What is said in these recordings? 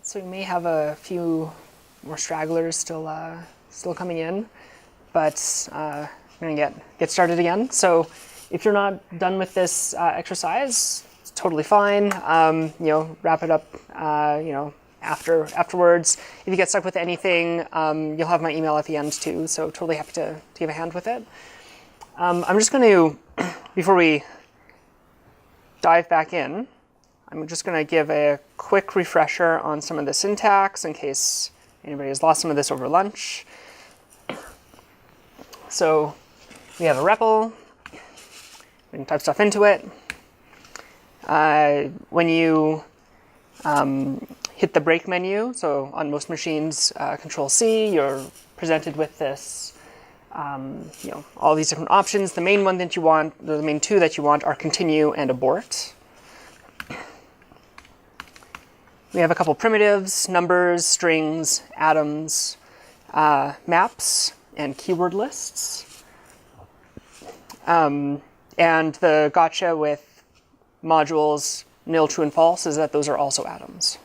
So we may have a few more stragglers still coming in, but I'm going to get started again. So if you're not done with this exercise, it's totally fine. Wrap it up, afterwards. If you get stuck with anything, you'll have my email at the end too. So totally happy to give a hand with it. I'm just going to, before we dive back in, I'm just going to give a quick refresher on some of the syntax in case anybody has lost some of this over lunch. So we have a REPL. We can type stuff into it. When you hit the break menu, so on most machines, Control-C, you're presented with this, all these different options. The main one that you want, the main two that you want are continue and abort. We have a couple primitives, numbers, strings, atoms, maps, and keyword lists. And the gotcha with modules nil, true, and false is that those are also atoms.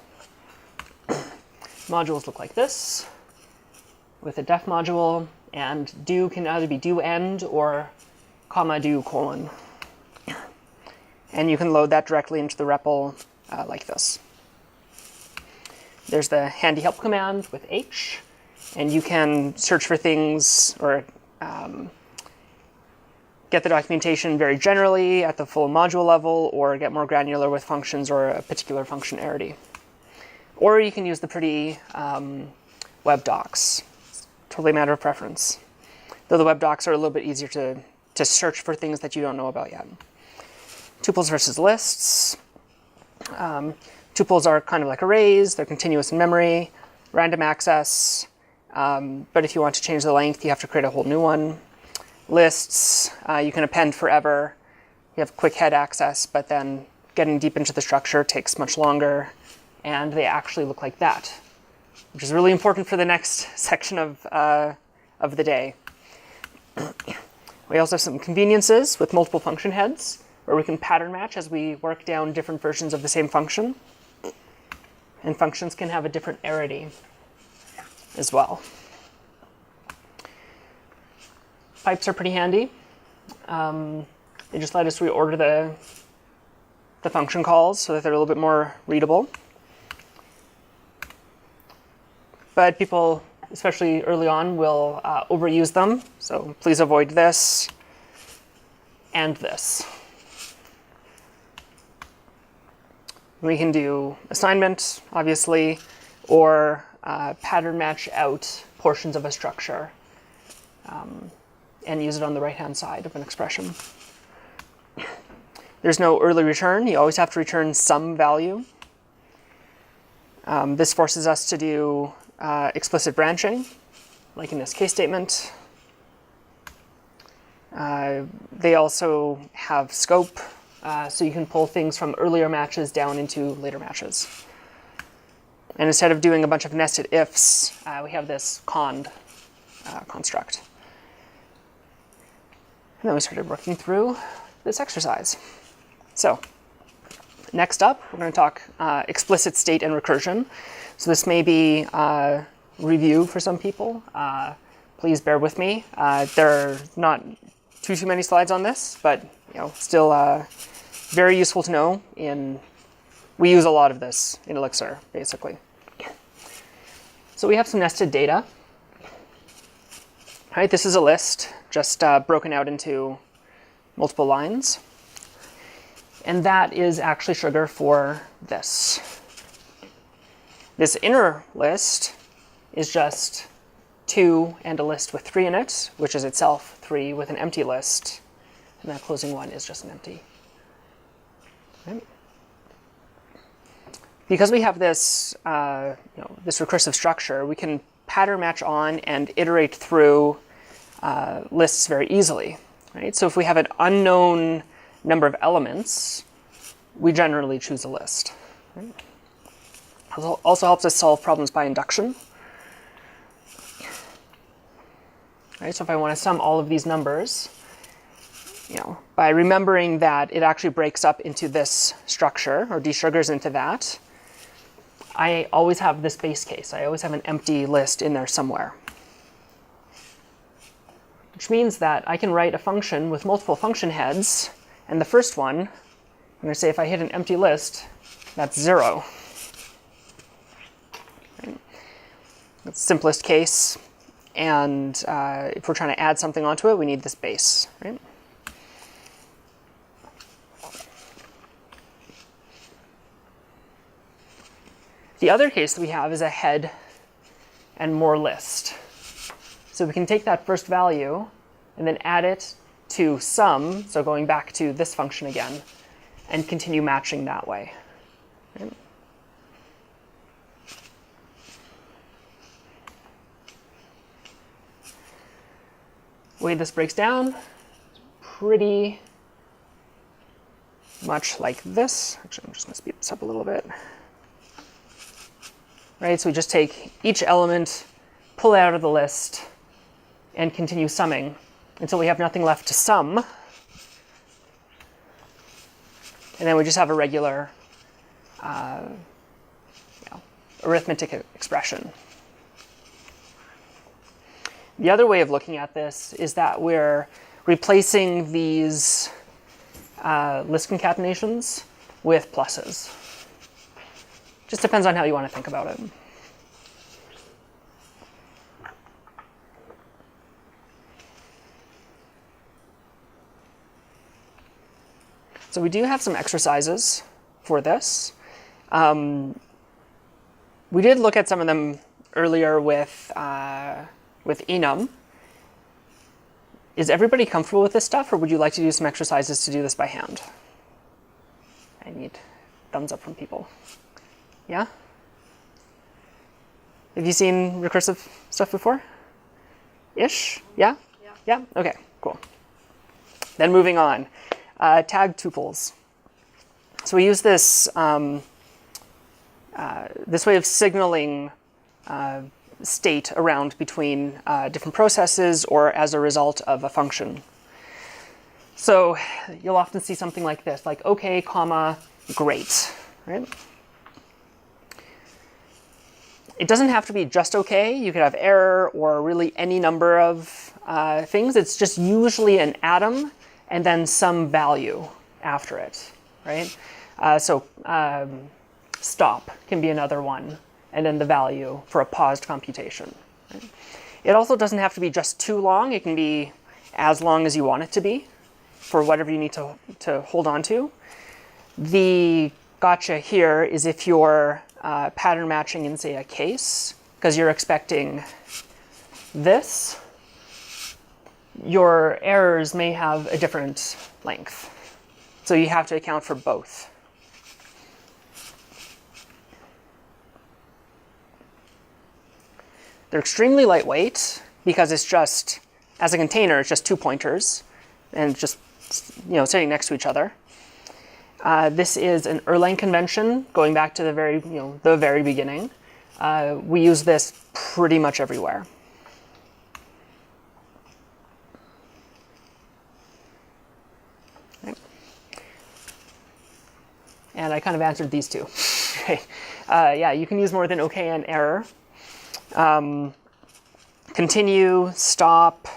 Modules look like this, with a def module, and do can either be do end or comma do colon. And you can load that directly into the REPL like this. There's the handy help command with H, and you can search for things or get the documentation very generally at the full module level, or get more granular with functions or a particular functionality. Or you can use the pretty web docs. It's totally a matter of preference. Though the web docs are a little bit easier to search for things that you don't know about yet. Tuples versus lists. Tuples are kind of like arrays. They're continuous in memory, random access. But if you want to change the length, you have to create a whole new one. Lists, you can append forever. You have quick head access, but then getting deep into the structure takes much longer. And they actually look like that, which is really important for the next section of the day. We also have some conveniences with multiple function heads, where we can pattern match as we work down different versions of the same function. And functions can have a different arity as well. Pipes are pretty handy. They just let us reorder the function calls so that they're a little bit more readable. But people, especially early on, will overuse them. So please avoid this and this. We can do assignment, obviously, or pattern match out portions of a structure and use it on the right-hand side of an expression. There's no early return. You always have to return some value. This forces us to do explicit branching, like in this case statement. They also have scope, so you can pull things from earlier matches down into later matches. And instead of doing a bunch of nested ifs, we have this cond construct. And then we started working through this exercise. So next up, we're going to talk explicit state and recursion. So this may be review for some people. Please bear with me. There are not too many slides on this, but still very useful to know. We use a lot of this in Elixir, basically. So we have some nested data. All right, this is a list, just broken out into multiple lines. And that is actually sugar for this. This inner list is just 2 and a list with 3 in it, which is itself 3 with an empty list. And that closing one is just an empty. Right. Because we have this, this recursive structure, we can pattern match on and iterate through lists very easily. Right? So if we have an unknown number of elements, we generally choose a list. Right? It also helps us solve problems by induction. Right? So if I want to sum all of these numbers, by remembering that it actually breaks up into this structure, or desugars into that, I always have this base case. I always have an empty list in there somewhere. Which means that I can write a function with multiple function heads, and the first one, I'm going to say if I hit an empty list, that's 0. Right? That's the simplest case, and if we're trying to add something onto it, we need this base. Right? The other case that we have is a head and more list. So we can take that first value and then add it to sum, so going back to this function again, and continue matching that way. Right? The way this breaks down is pretty much like this. Actually, I'm just going to speed this up a little bit. Right, so we just take each element, pull it out of the list, and continue summing until we have nothing left to sum. And then we just have a regular arithmetic expression. The other way of looking at this is that we're replacing these list concatenations with pluses. Just depends on how you want to think about it. So we do have some exercises for this. We did look at some of them earlier with enum. Is everybody comfortable with this stuff, or would you like to do some exercises to do this by hand? I need thumbs up from people. Yeah? Have you seen recursive stuff before? Ish? Yeah? Yeah? Okay, cool. Then moving on. Tag tuples. So we use this this way of signaling state around between different processes or as a result of a function. So you'll often see something like this, like okay, comma, great, right? It doesn't have to be just okay. You could have error or really any number of things. It's just usually an atom and then some value after it, right? Stop can be another one, and then the value for a paused computation. Right? It also doesn't have to be just too long. It can be as long as you want it to be for whatever you need to hold on to. The gotcha here is if you're pattern matching in, say, a case, because you're expecting this, your errors may have a different length. So you have to account for both. They're extremely lightweight because it's just, as a container, it's just 2 pointers and just sitting next to each other. This is an Erlang convention going back to the very beginning. We use this pretty much everywhere. Right. And I kind of answered these two. Yeah, you can use more than okay and error. Continue, stop,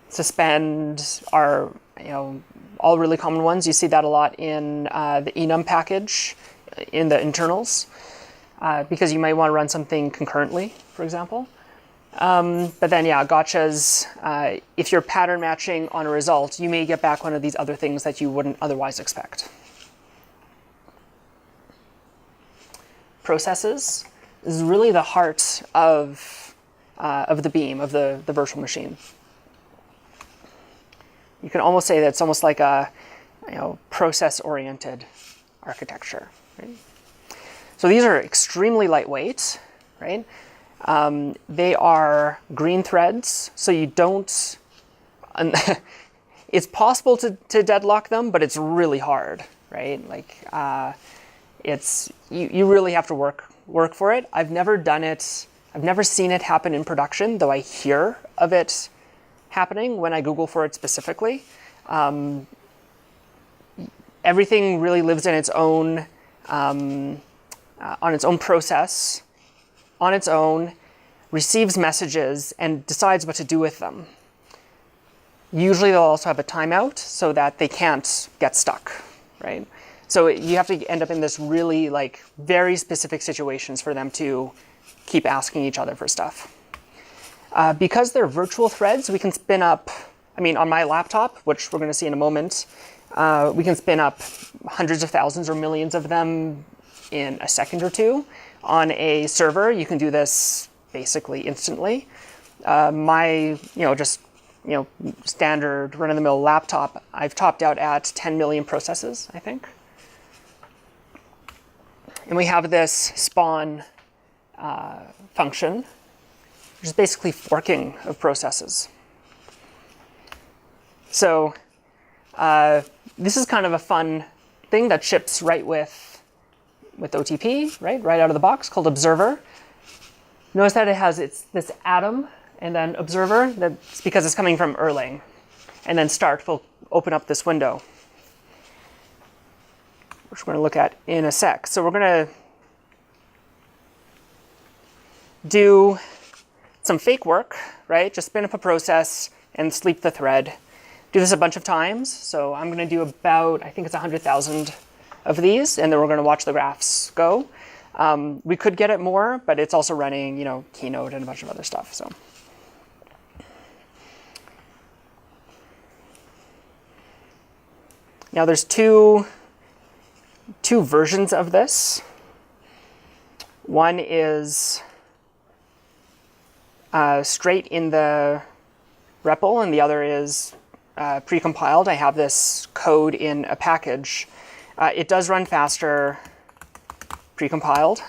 suspend are all really common ones. You see that a lot in the enum package in the internals because you might want to run something concurrently, for example. But then, yeah, gotchas, if you're pattern matching on a result, you may get back one of these other things that you wouldn't otherwise expect. Processes is really the heart of the beam, of the virtual machine. You can almost say that it's almost like a process-oriented architecture. Right? So these are extremely lightweight, right? They are green threads, so you don't. It's possible to deadlock them, but it's really hard, right? Like you really have to work for it. I've never done it. I've never seen it happen in production, though I hear of it happening when I Google for it specifically. Everything really lives in its own on its own process, on its own, receives messages, and decides what to do with them. Usually they'll also have a timeout so that they can't get stuck, right? So you have to end up in this really like very specific situations for them to keep asking each other for stuff. Because they're virtual threads, we can spin up, I mean, on my laptop, which we're going to see in a moment, we can spin up hundreds of thousands or millions of them in a second or two. On a server, you can do this basically instantly. My, standard run-of-the-mill laptop, I've topped out at 10 million processes, I think. And we have this spawn function, which is basically forking of processes. So this is kind of a fun thing that ships right with OTP, right out of the box, called observer. Notice that it has this atom and then observer. That's because it's coming from Erlang. And then start will open up this window, which we're going to look at in a sec. So we're going to do some fake work, right? Just spin up a process and sleep the thread. Do this a bunch of times. So I'm going to do about, I think it's 100,000 of these, and then we're going to watch the graphs go. We could get it more, but it's also running, Keynote and a bunch of other stuff. So now there's two versions of this. One is straight in the REPL, and the other is precompiled. I have this code in a package. It does run faster precompiled.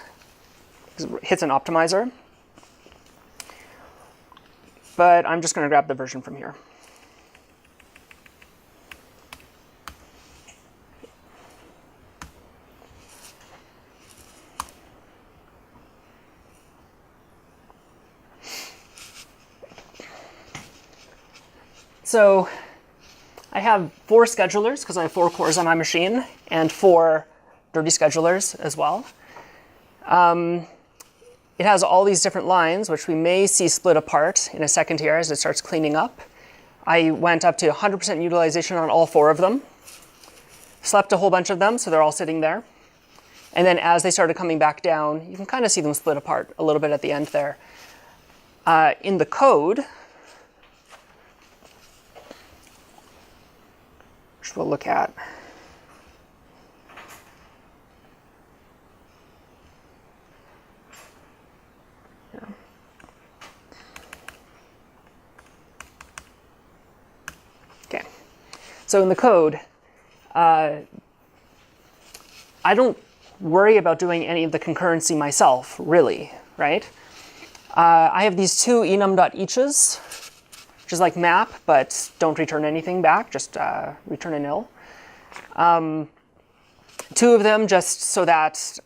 It hits an optimizer. But I'm just going to grab the version from here. So I have 4 schedulers because I have 4 cores on my machine, and 4 dirty schedulers as well. It has all these different lines, which we may see split apart in a second here as it starts cleaning up. I went up to 100% utilization on all 4 of them, slept a whole bunch of them, so they're all sitting there. And then as they started coming back down, you can kind of see them split apart a little bit at the end there. In the code, which we'll look at. Here. Okay, so in the code, I don't worry about doing any of the concurrency myself, really, right? I have these 2 enum.eaches, which is like map, but don't return anything back, just return a nil. 2 of them just so that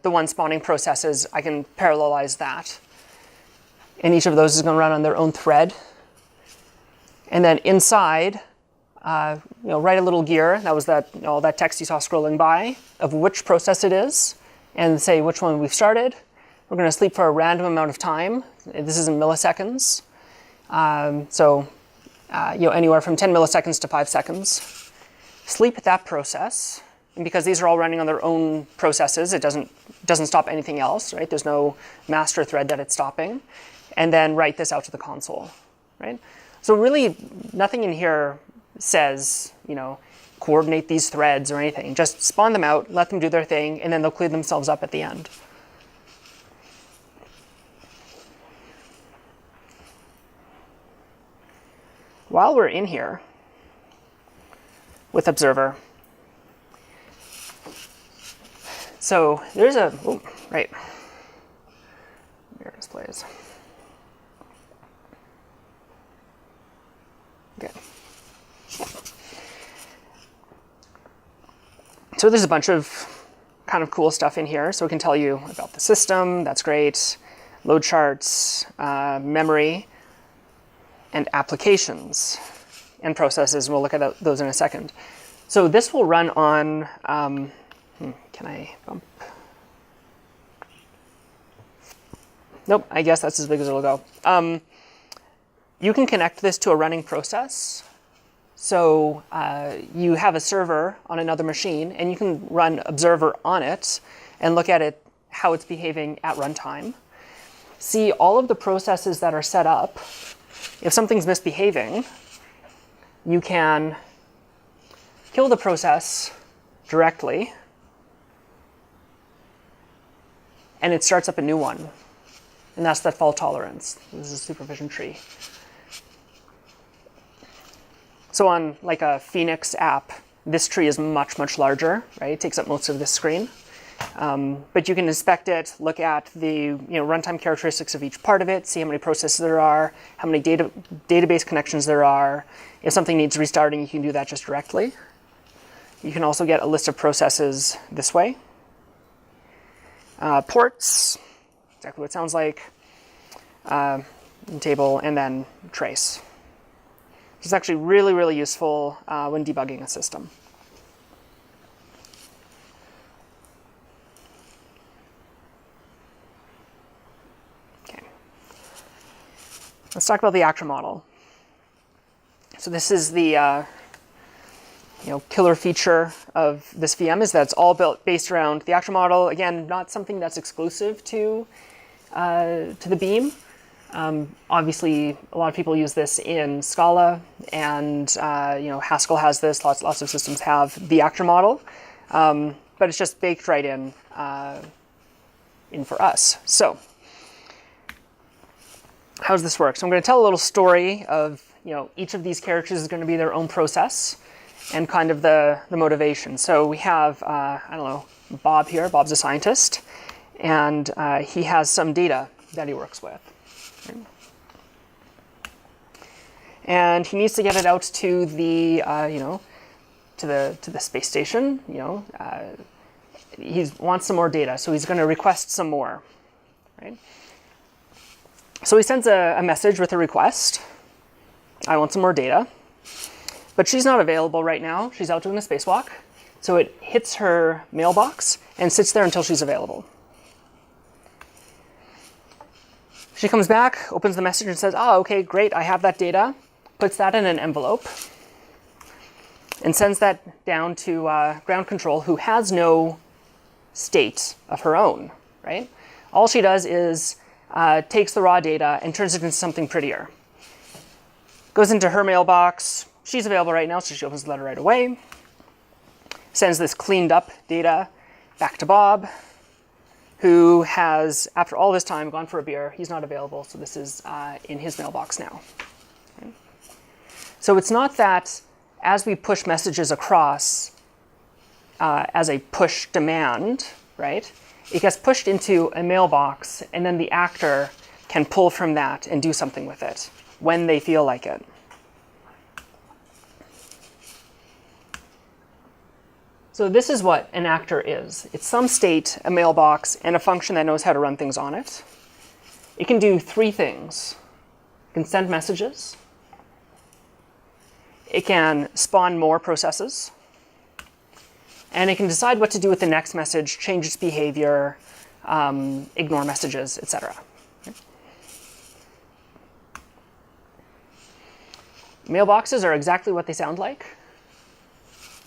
the one spawning processes, I can parallelize that. And each of those is going to run on their own thread. And then inside, write a little gear. That was all that text you saw scrolling by of which process it is, and say which one we've started. We're going to sleep for a random amount of time. This is in milliseconds. Anywhere from 10 milliseconds to 5 seconds. Sleep that process, and because these are all running on their own processes, it doesn't stop anything else, right? There's no master thread that it's stopping, and then write this out to the console, right? So really, nothing in here says, coordinate these threads or anything. Just spawn them out, let them do their thing, and then they'll clean themselves up at the end. While we're in here with observer, so there's a, right, mirror displays. Okay. So there's a bunch of kind of cool stuff in here. So we can tell you about the system, that's great, load charts, memory, and applications and processes. We'll look at those in a second. So this will run on Can I bump? Nope, I guess that's as big as it'll go. You can connect this to a running process. So you have a server on another machine, and you can run observer on it and look at it, how it's behaving at runtime. See all of the processes that are set up. If something's misbehaving, you can kill the process directly, and it starts up a new one. And that's that fault tolerance. This is a supervision tree. So on like a Phoenix app, this tree is much, much larger, right? It takes up most of this screen. But you can inspect it, look at the runtime characteristics of each part of it, see how many processes there are, how many database connections there are. If something needs restarting, you can do that just directly. You can also get a list of processes this way. Ports, exactly what it sounds like. Table, and then trace. It's actually really, really useful when debugging a system. Okay. Let's talk about the actor model. So this is the killer feature of this VM, is that it's all based around the actor model. Again, not something that's exclusive to the Beam. Obviously, a lot of people use this in Scala, and Haskell has this. Lots of systems have the actor model, but it's just baked right in for us. So, how does this work? So I'm going to tell a little story of each of these characters is going to be their own process, and kind of the motivation. So we have I don't know, Bob here. Bob's a scientist, and he has some data that he works with. And he needs to get it out to the to the space station. He wants some more data, so he's going to request some more, right? So he sends a message with a request. I want some more data, but she's not available right now. She's out doing a spacewalk, so it hits her mailbox and sits there until she's available. She comes back, opens the message and says, oh, okay, great, I have that data, puts that in an envelope, and sends that down to ground control, who has no state of her own, right? All she does is takes the raw data and turns it into something prettier. Goes into her mailbox. She's available right now, so she opens the letter right away. Sends this cleaned up data back to Bob, who has, after all this time, gone for a beer. He's not available, so this is in his mailbox now. Okay. So it's not that as we push messages across as a push demand, right? It gets pushed into a mailbox, and then the actor can pull from that and do something with it when they feel like it. So this is what an actor is. It's some state, a mailbox, and a function that knows how to run things on it. It can do three things. It can send messages. It can spawn more processes. And it can decide what to do with the next message, change its behavior, ignore messages, etc. Mailboxes are exactly what they sound like,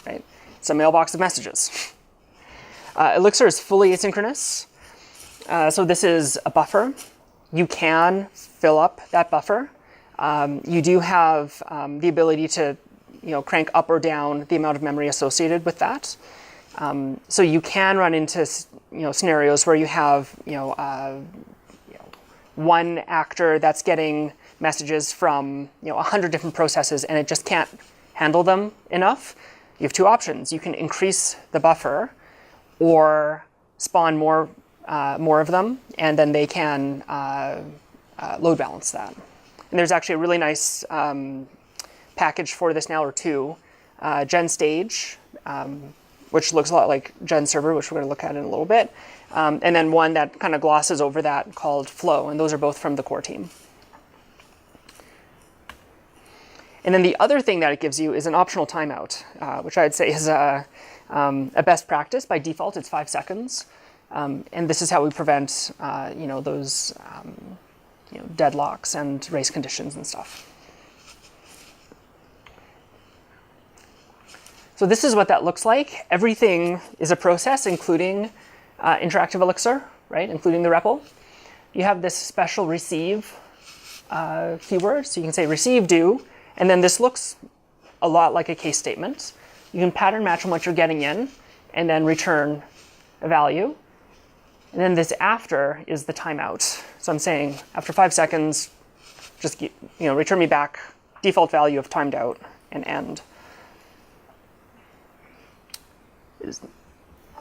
right? It's a mailbox of messages. Elixir is fully asynchronous. So this is a buffer. You can fill up that buffer. You do have the ability to crank up or down the amount of memory associated with that. So you can run into scenarios where you have one actor that's getting messages from 100 different processes, and it just can't handle them enough. You have two options. You can increase the buffer or spawn more of them, and then they can load balance that. And there's actually a really nice package for this now, or two, GenStage, which looks a lot like GenServer, which we're going to look at in a little bit, and then one that kind of glosses over that called Flow, and those are both from the core team. And then the other thing that it gives you is an optional timeout, which I'd say is A best practice, by default, it's 5 seconds. And this is how we prevent, those deadlocks and race conditions and stuff. So this is what that looks like. Everything is a process, including interactive Elixir, right? Including the REPL. You have this special receive keyword. So you can say receive do, and then this looks a lot like a case statement. You can pattern match on what you're getting in, and then return a value. And then this after is the timeout. So I'm saying after 5 seconds, just return me back default value of timed out and end.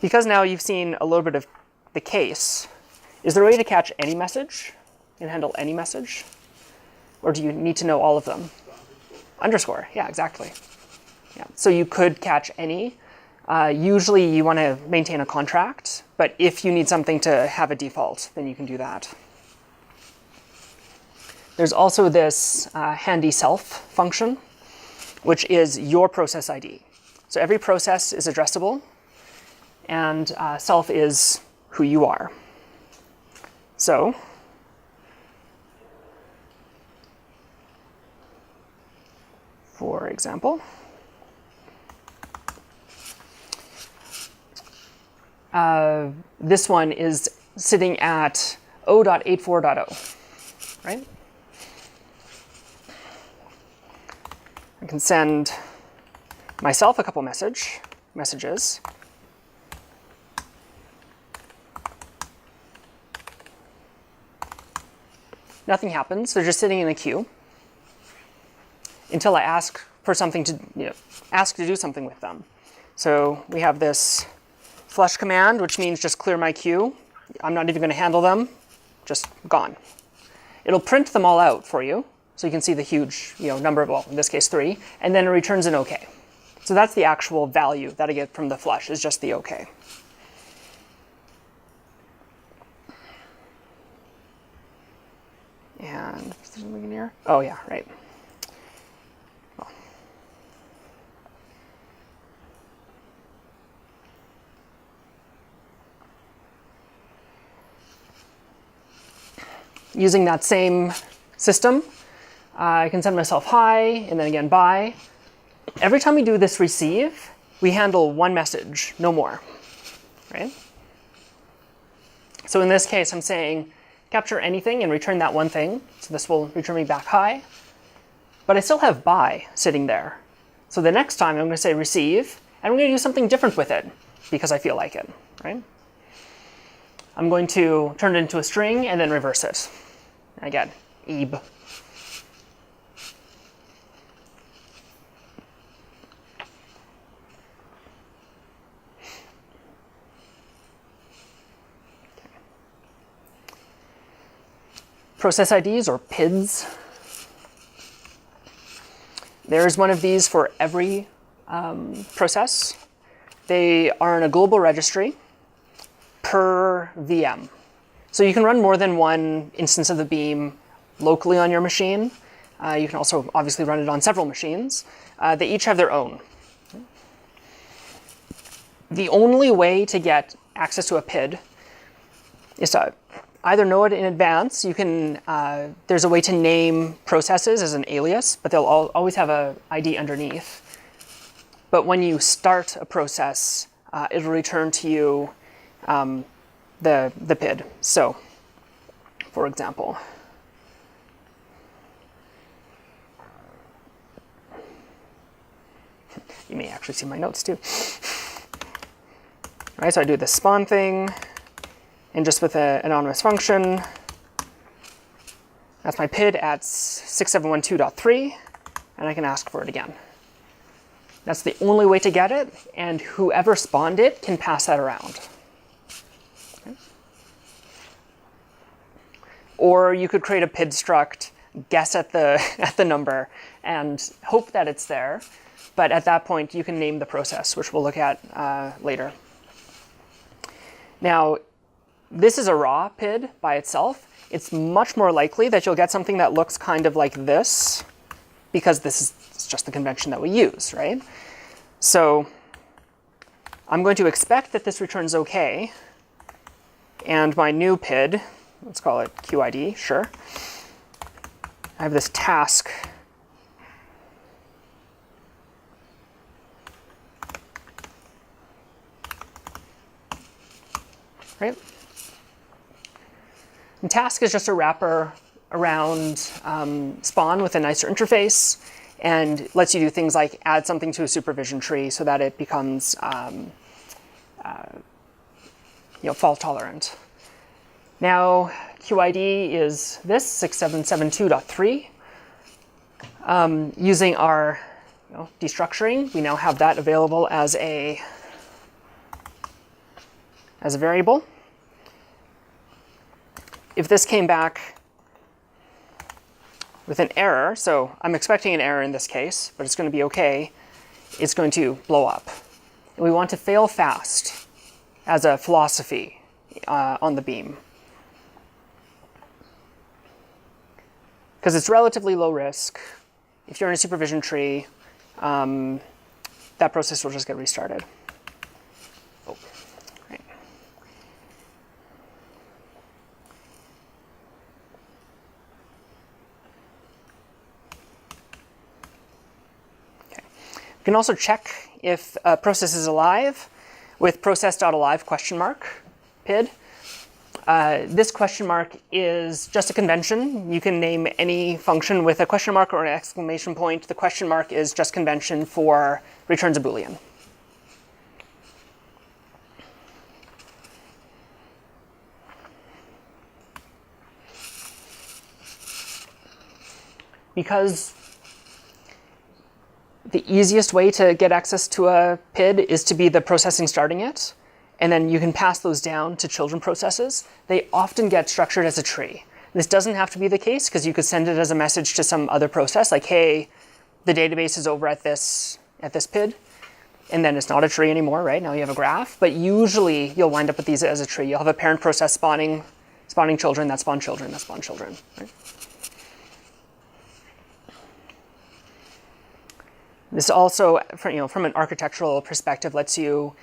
Because now you've seen a little bit of the case, is there a way to catch any message and handle any message? Or do you need to know all of them? Underscore, yeah, exactly. Yeah. So you could catch any. Usually you want to maintain a contract, but if you need something to have a default, then you can do that. There's also this handy self function, which is your process ID. So every process is addressable, and self is who you are. So for example, this one is sitting at 0.84.0, right? I can send myself a couple messages. Nothing happens. They're just sitting in a queue until I ask for something to, ask to do something with them. So we have this flush command, which means just clear my queue. I'm not even going to handle them. Just gone. It'll print them all out for you, so you can see the huge, number of, well, in this case 3, and then it returns an OK. So that's the actual value that I get from the flush, is just the OK. And is there something in here? Oh yeah, right. Well. Using that same system, I can send myself hi, and then again bye. Every time we do this receive, we handle one message, no more, right? So in this case, I'm saying capture anything and return that one thing. So this will return me back hi. But I still have bye sitting there. So the next time I'm going to say receive, and I'm going to do something different with it because I feel like it, right? I'm going to turn it into a string and then reverse it. Again, eb. Process IDs, or PIDs. There's one of these for every process. They are in a global registry per VM. So you can run more than one instance of the Beam locally on your machine. You can also obviously run it on several machines. They each have their own. The only way to get access to a PID is to either know it in advance. You can, there's a way to name processes as an alias, but they'll always have an ID underneath. But when you start a process, it'll return to you the PID. So, for example, you may actually see my notes too. All right, so I do this spawn thing. And just with an anonymous function, that's my PID at 6712.3, and I can ask for it again. That's the only way to get it, and whoever spawned it can pass that around. Okay. Or you could create a PID struct, guess at the number, and hope that it's there. But at that point, you can name the process, which we'll look at later. Now, this is a raw PID by itself. It's much more likely that you'll get something that looks kind of like this, because this is just the convention that we use, right? So I'm going to expect that this returns OK. And my new PID, let's call it QID, sure. I have this task. Right? And task is just a wrapper around spawn with a nicer interface and lets you do things like add something to a supervision tree so that it becomes fault tolerant. Now QID is this 6772.3. Using our destructuring, we now have that available as a variable. If this came back with an error, so I'm expecting an error in this case, but it's going to be okay, it's going to blow up. And we want to fail fast as a philosophy on the beam. Because it's relatively low risk. If you're in a supervision tree, that process will just get restarted. Oh, right. Okay. You can also check if a process is alive with process.alive PID. This question mark is just a convention. You can name any function with a question mark or an exclamation point. The question mark is just convention for returns a Boolean. Because the easiest way to get access to a PID is to be the processing starting it. And then you can pass those down to children processes. They often get structured as a tree. This doesn't have to be the case because you could send it as a message to some other process like, hey, the database is over at this PID. And then it's not a tree anymore, right? Now you have a graph. But usually you'll wind up with these as a tree. You'll have a parent process spawning children, that spawn children, that spawn children, right? This also, from an architectural perspective, lets you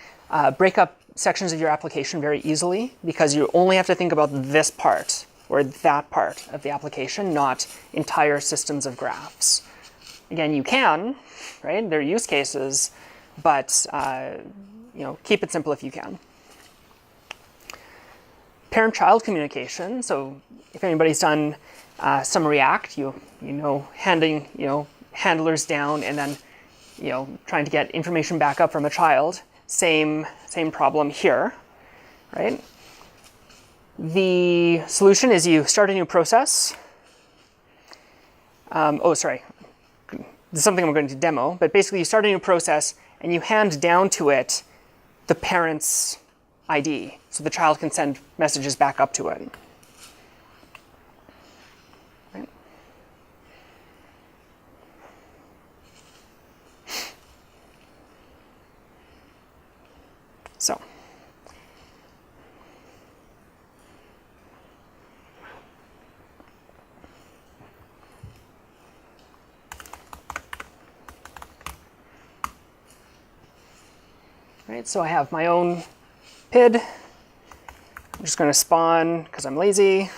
break up sections of your application very easily because you only have to think about this part or that part of the application, not entire systems of graphs. Again, you can, right? There are use cases, but keep it simple if you can. Parent-child communication. So if anybody's done some React, you know handing handlers down and then trying to get information back up from a child. Same problem here, right? The solution is you start a new process. This is something I'm going to demo, but basically you start a new process and you hand down to it the parent's ID, so the child can send messages back up to it. Right? So. Right, so I have my own PID. I'm just going to spawn because I'm lazy.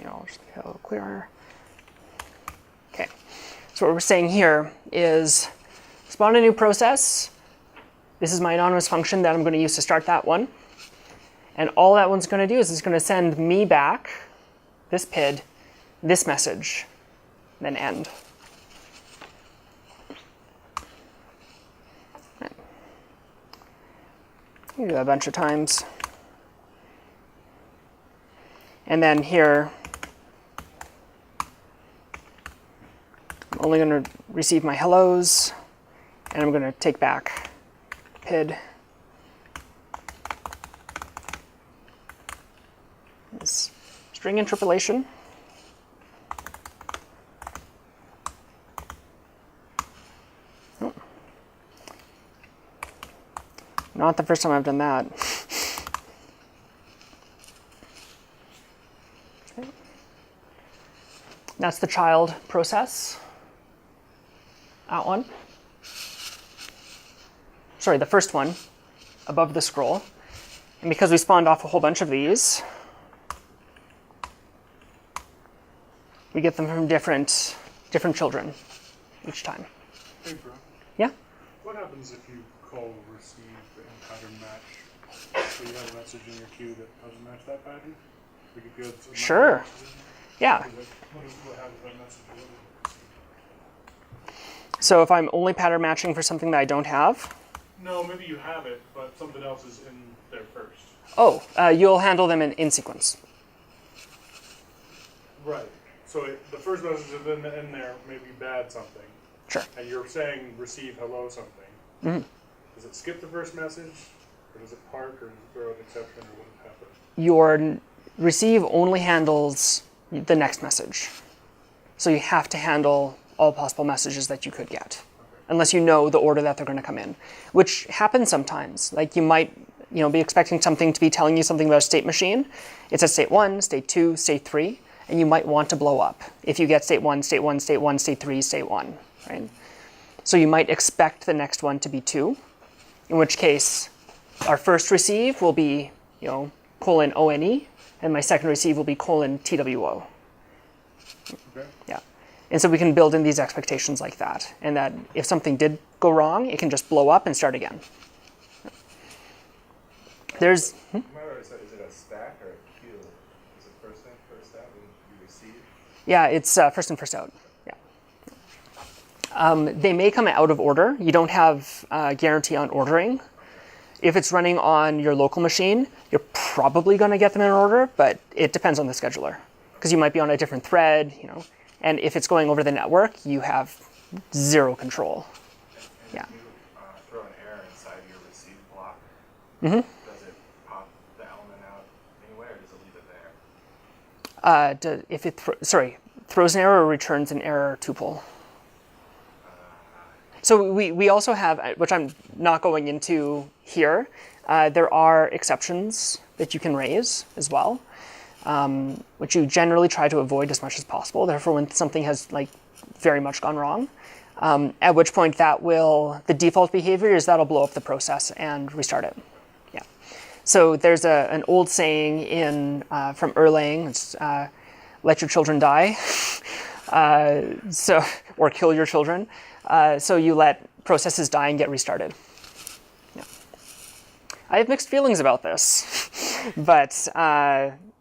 I'll just make it a little clearer. Okay, so what we're saying here is spawn a new process. This is my anonymous function that I'm going to use to start that one. And all that one's going to do is it's going to send me back this PID, this message, then end. Right. You do that a bunch of times. And then here, I'm only going to receive my hellos, and I'm going to take back PID is string interpolation. Oh. Not the first time I've done that. Okay. That's the child process. That one. Sorry, the first one above the scroll. And because we spawned off a whole bunch of these, we get them from different children each time. Hey, bro. Yeah? What happens if you call receive and pattern match? So you have a message in your queue that doesn't match that pattern? We could go to Sure. Yeah. what happens that message? So if I'm only pattern matching for something that I don't have, No, maybe you have it, but something else is in there first. oh, you'll handle them in sequence. Right. So the first message is in there, maybe bad something. Sure. And you're saying receive hello something. Mm-hmm. Does it skip the first message? Or does it park? Or does it throw an exception? Or what would happen? Your receive only handles the next message. So you have to handle all possible messages that you could get, unless you know the order that they're going to come in, which happens sometimes. Like you might be expecting something to be telling you something about a state machine. It's at state 1, state 2, state 3, and you might want to blow up if you get state 1, state 1, state 1, state 3, state 1, right? So you might expect the next one to be 2, in which case our first receive will be, colon ONE, and my second receive will be colon TWO. Okay. Yeah. And so we can build in these expectations like that, and that if something did go wrong, it can just blow up and start again. There's... Is it a stack or a queue? Is it first in, first out when you receive? Yeah, it's first in, first out. Yeah. They may come out of order. You don't have a guarantee on ordering. If it's running on your local machine, you're probably going to get them in order, but it depends on the scheduler, because you might be on a different thread, and if it's going over the network, you have zero control. And if you throw an error inside your receive block, Mm-hmm. does it pop the element out anyway, or does it leave it there? If it throws an error or returns an error tuple. So we also have, which I'm not going into here, there are exceptions that you can raise as well, which you generally try to avoid as much as possible. Therefore, when something has very much gone wrong, at which point the default behavior is that'll blow up the process and restart it. Yeah. So there's an old saying from Erlang, it's, let your children die, or kill your children. So you let processes die and get restarted. Yeah. I have mixed feelings about this, but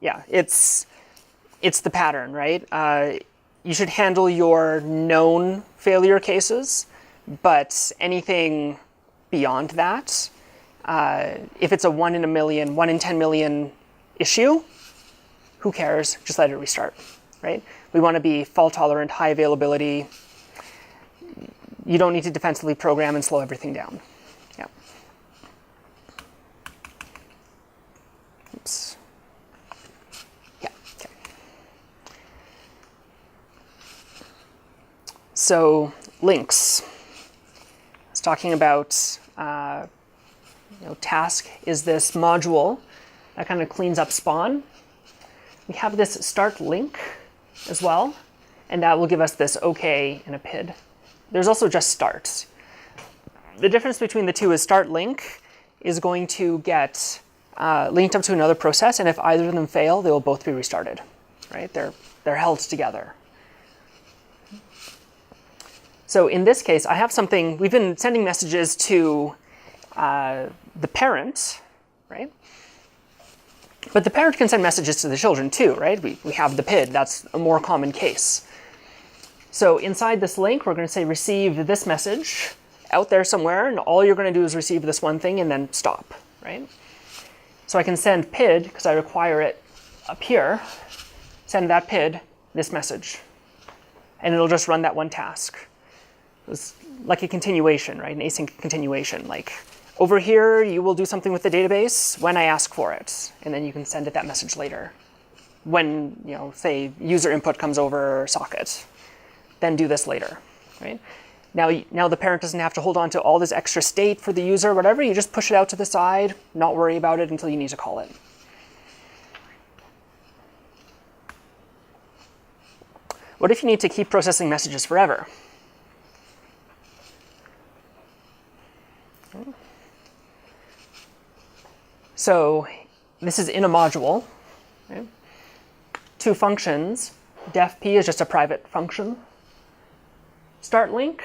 yeah, it's the pattern, right? You should handle your known failure cases, but anything beyond that, if it's a 1 in a million, 1 in 10 million issue, who cares? Just let it restart, right? We want to be fault tolerant, high availability. You don't need to defensively program and slow everything down. Yeah. Oops. Yeah, okay. So links. I was talking about, task is this module that kind of cleans up spawn. We have this start link as well, and that will give us this OK and a PID. There's also just starts. The difference between the two is start link is going to get linked up to another process, and if either of them fail, they will both be restarted, right? They're held together. So in this case, I have something, we've been sending messages to the parent, right? But the parent can send messages to the children too, right? We have the PID, that's a more common case. So inside this link, we're going to say receive this message out there somewhere, and all you're going to do is receive this one thing and then stop, right? So I can send PID, because I require it up here, send that PID this message, and it'll just run that one task. It's like a continuation, right? An async continuation. Like over here, you will do something with the database when I ask for it, and then you can send it that message later. When, say user input comes over socket. Then do this later, right? Now the parent doesn't have to hold on to all this extra state for the user or whatever. You just push it out to the side, not worry about it until you need to call it. What if you need to keep processing messages forever? So this is in a module. Okay? Two functions. Def-p is just a private function. StartLink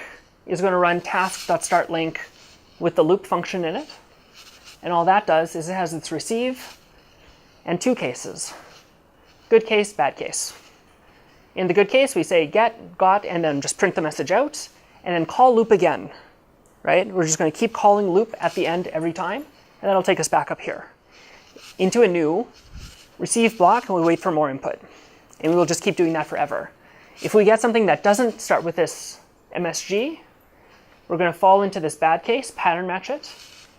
is going to run task.startLink with the loop function in it. And all that does is it has its receive and two cases. Good case, bad case. In the good case, we say get, got, and then just print the message out, and then call loop again, right? We're just going to keep calling loop at the end every time, and that'll take us back up here into a new receive block, and we wait for more input. And we will just keep doing that forever. If we get something that doesn't start with this MSG, we're going to fall into this bad case, pattern match it,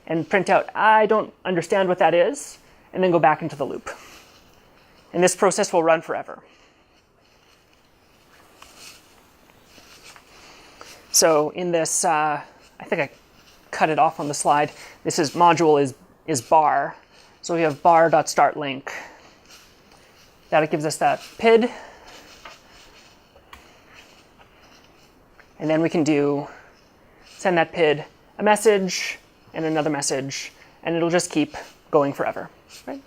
and print out, I don't understand what that is, and then go back into the loop. And this process will run forever. So in this, I think I cut it off on the slide. This is module is bar. So we have bar.startLink. That gives us that PID. And then we can send that PID a message and another message, and it'll just keep going forever, right?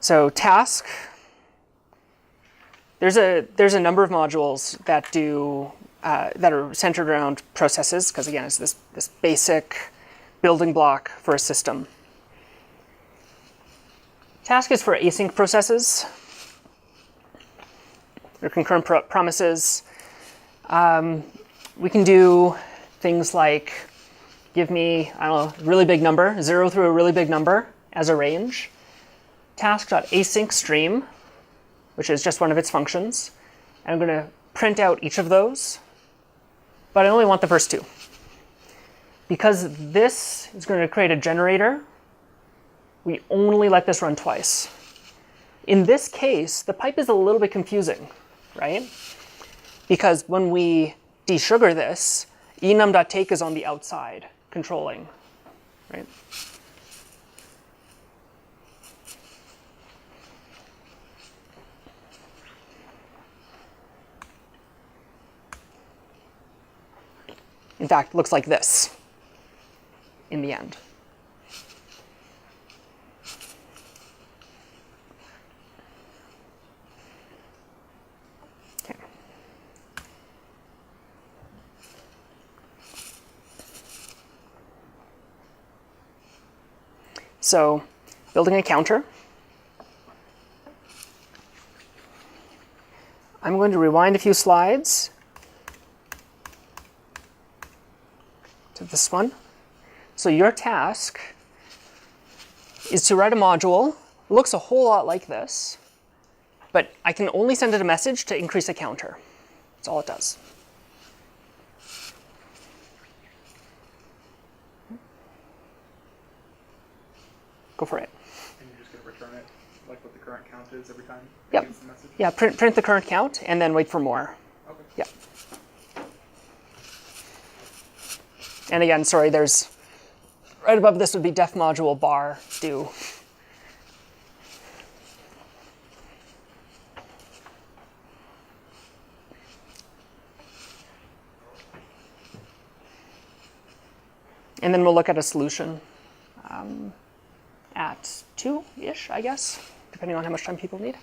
So task. There's a number of modules that that are centered around processes, because again, it's this basic building block for a system. Task is for async processes. Or concurrent promises. We can do things like give me, I don't know, really big number, 0 through a really big number as a range. Task.async stream, which is just one of its functions. And I'm going to print out each of those, but I only want the first two. Because this is going to create a generator, we only let this run twice. In this case, the pipe is a little bit confusing, right? Because when we desugar this, enum.take is on the outside controlling, right? In fact, looks like this in the end. Okay. So, building a counter. I'm going to rewind a few slides to this one. So your task is to write a module. It looks a whole lot like this, but I can only send it a message to increase a counter. That's all it does. Go for it. And you're just going to return it like what the current count is every time it Yep. gets the message? Yeah, print the current count and then wait for more. Okay. Yeah. And again, sorry, there's right above this would be def module bar do. And then we'll look at a solution at 2-ish, I guess, depending on how much time people need.